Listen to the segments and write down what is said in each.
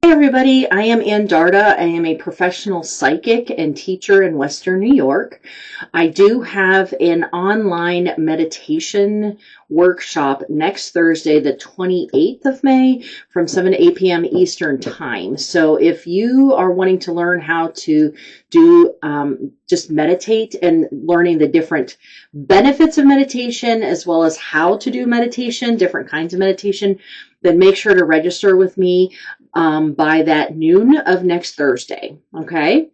Hey everybody, I am Ann Darda. I am a professional psychic and teacher in Western New York. I do have an online meditation workshop next Thursday, the 28th of May from 7 to 8 p.m. Eastern Time. So if you are wanting to learn how to do just meditate and learning the different benefits of meditation as well as how to do meditation, different kinds of meditation, then make sure to register with me by that noon of next Thursday. Okay.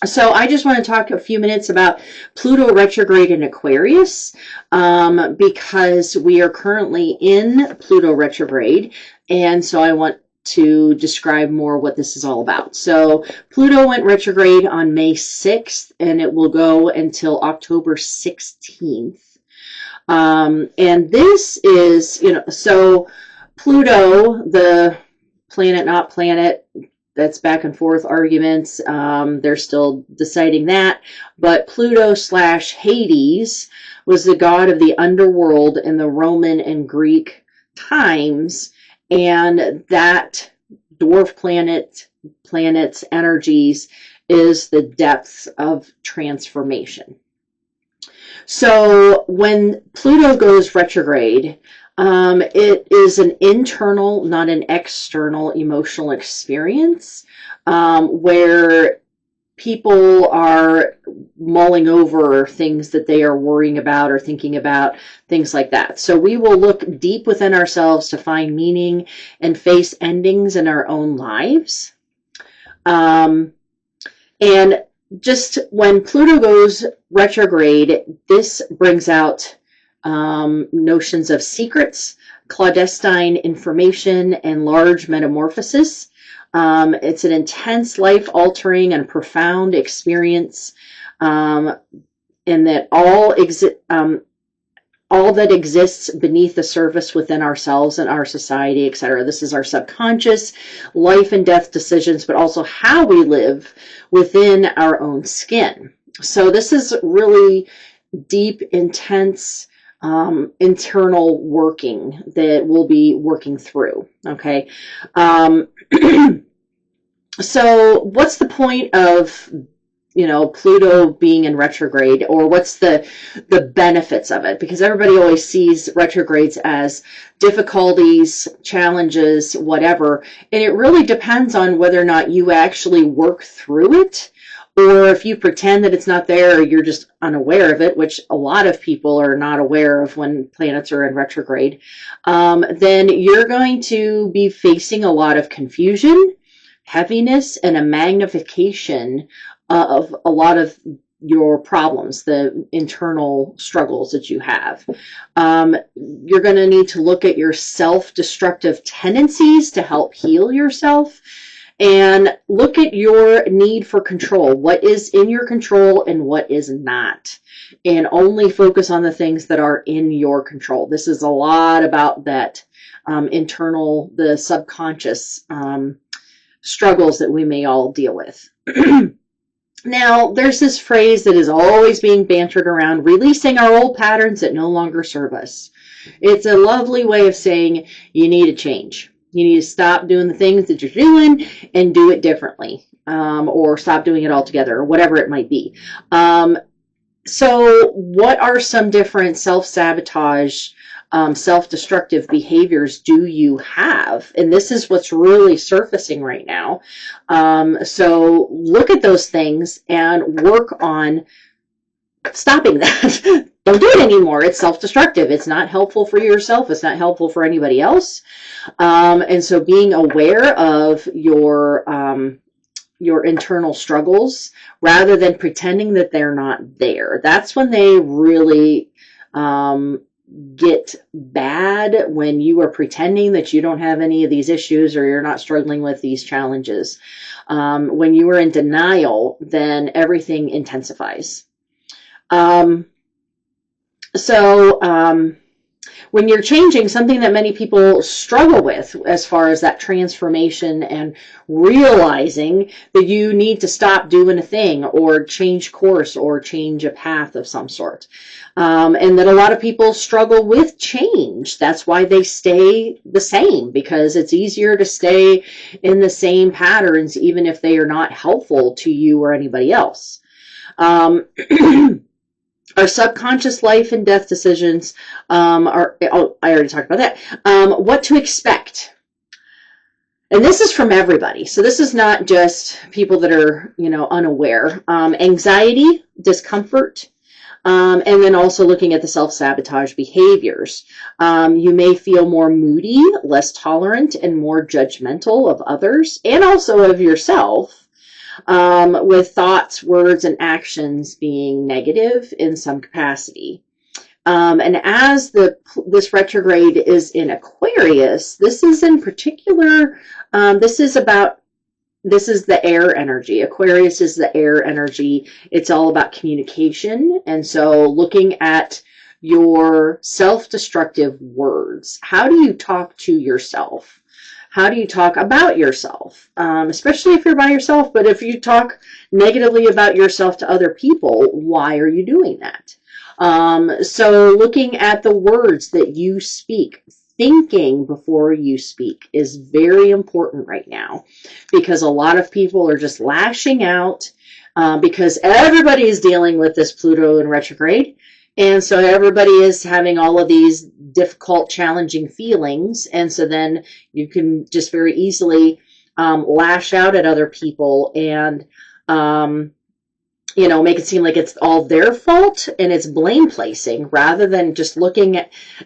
So I just want to talk a few minutes about Pluto retrograde in Aquarius because we are currently in Pluto retrograde. And so I want to describe more what this is all about. So Pluto went retrograde on May 6th and it will go until October 16th. And this is, so Pluto, the planet, not planet, that's back and forth arguments. They're still deciding that. But Pluto / Hades was the god of the underworld in the Roman and Greek times. And that dwarf planet's energies is the depths of transformation. So when Pluto goes retrograde, it is an internal, not an external emotional experience where people are mulling over things that they are worrying about or thinking about, things like that. So we will look deep within ourselves to find meaning and face endings in our own lives. And just when Pluto goes retrograde, this brings out notions of secrets, clandestine information, and large metamorphosis. It's an intense, life-altering, and profound experience, and that all that exists beneath the surface within ourselves and our society, etc. This is our subconscious life and death decisions, but also how we live within our own skin. So this is really deep, intense, internal working that we'll be working through. Okay. So what's the point of Pluto being in retrograde, or what's the benefits of it? Because everybody always sees retrogrades as difficulties, challenges, whatever. And it really depends on whether or not you actually work through it, or if you pretend that it's not there, or you're just unaware of it, which a lot of people are not aware of when planets are in retrograde, then you're going to be facing a lot of confusion, heaviness, and a magnification of a lot of your problems, the internal struggles that you have. You're going to need to look at your self-destructive tendencies to help heal yourself, and look at your need for control. What is in your control and what is not. And only focus on the things that are in your control. This is a lot about that internal, the subconscious struggles that we may all deal with. Now, there's this phrase that is always being bantered around: releasing our old patterns that no longer serve us. It's a lovely way of saying you need to change. You need to stop doing the things that you're doing and do it differently, or stop doing it altogether, or whatever it might be. So what are some different self-sabotage, self-destructive behaviors do you have? And this is what's really surfacing right now. So look at those things and work on stopping that. Don't do it anymore. It's self-destructive. It's not helpful for yourself. It's not helpful for anybody else. And so being aware of your internal struggles rather than pretending that they're not there. That's when they really get bad, when you are pretending that you don't have any of these issues or you're not struggling with these challenges. When you are in denial, then everything intensifies. when you're changing, something that many people struggle with as far as that transformation and realizing that you need to stop doing a thing or change course or change a path of some sort. And that a lot of people struggle with change. That's why they stay the same, because it's easier to stay in the same patterns, even if they are not helpful to you or anybody else. Our subconscious life and death decisions are, oh, I already talked about that. What to expect. And this is from everybody. So this is not just people that are, unaware. Anxiety, discomfort, and then also looking at the self-sabotage behaviors. You may feel more moody, less tolerant, and more judgmental of others, and also of yourself. With thoughts, words, and actions being negative in some capacity. And as this retrograde is in Aquarius, this is in particular, this is the air energy. Aquarius is the air energy. It's all about communication. And so looking at your self-destructive words. How do you talk to yourself? How do you talk about yourself? Especially if you're by yourself, but if you talk negatively about yourself to other people, why are you doing that? So looking at the words that you speak, thinking before you speak is very important right now, because a lot of people are just lashing out because everybody is dealing with this Pluto in retrograde. And so everybody is having all of these difficult, challenging feelings. And so then you can just very easily lash out at other people and, make it seem like it's all their fault, and it's blame placing rather than just looking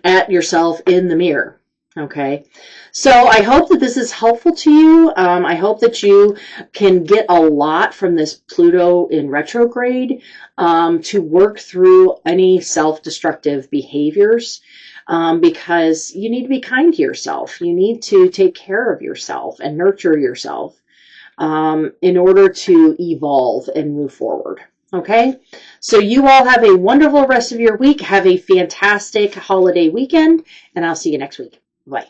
at yourself in the mirror. Okay. So I hope that this is helpful to you. I hope that you can get a lot from this Pluto in retrograde to work through any self-destructive behaviors, because you need to be kind to yourself. You need to take care of yourself and nurture yourself in order to evolve and move forward. Okay, so you all have a wonderful rest of your week. Have a fantastic holiday weekend, and I'll see you next week. Bye.